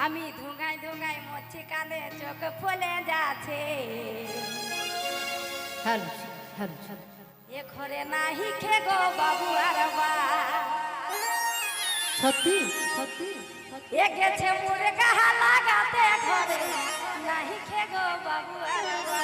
আমি ধুঙ্গাই ধুঙ্গাই মরছি কাঁদে চোখ ফুলে যাচ্ছে হ্যালো হ্যালো এ ঘরে নাহি খে গো বাবু আর বা সত্যি সত্যি এ গেছে মুরগা লাগাতে ঘরে নাহি খে গো বাবু আর বা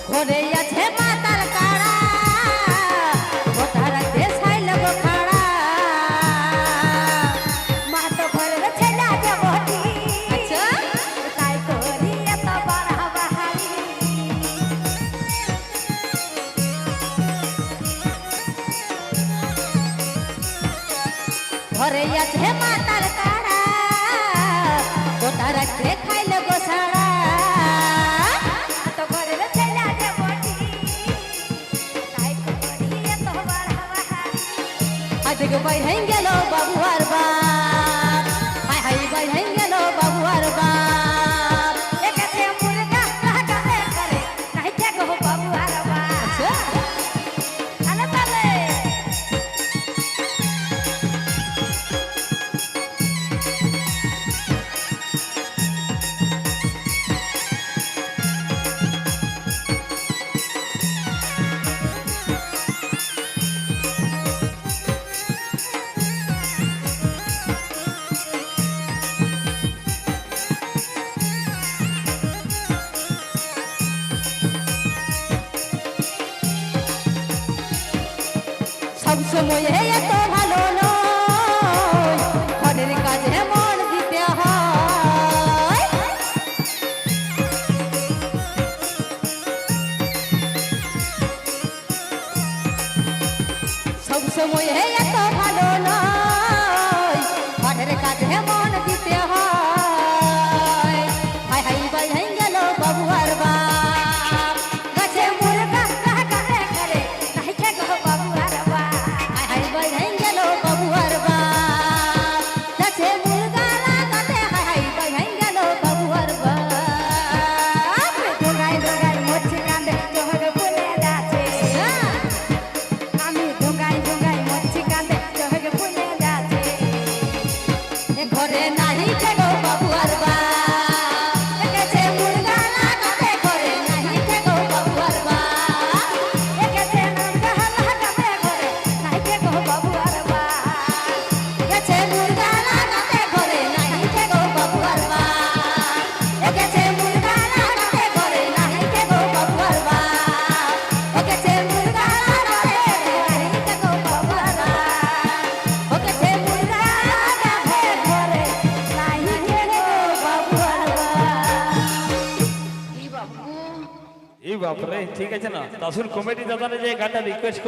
ঘরে আছে মাতাল কাড়া গোটারা দেশাই লগো খাড়া মা তো ঘরের ছেলে দেবটি আচ্ছা তাই করি এত বড় বাহারি ঘরে আছে মাতাল কাড়া গোটারা দেখাই লগো ছাড়া তো ঘরের ছেলে দেবটি তাই করি এত বড় বাহারি আজকে বাইরে গেল বাবু আর বাপ হাই হাই বাইরে গেল বাবু আর বাপ একাছে মুরগা লাগাতে ঘরে নাহি খে গো বাবু আর বা আচ্ছা আলে তালে সব সময় এত ভালো নয় ঘরের কাজে মন দিতে হয় সব সময় এত ভালো নয় ঘরের কাজে মন দিতে হয় হাই হাই বাই গেল বাবু আর বাপ গাছে মুরগা লাগাতে ঘরে নাহি খে গো বাবু আর বা হাই হাই বাই গেল বাবু আর বাপ গাছে মুরগা লাগাতে হাই হাই বাই গেল বাবু আর বাপ ধুঙ্গাই ধুঙ্গাই মরছি কাঁদে চোখ ফুলে যাচ্ছে আমি ধুঙ্গাই ধুঙ্গাই মরছি কাঁদে এই বাপরে, ঠিক আছে না, তাসুর কমিটি দাদারা যে গানটা রিকোয়েস্ট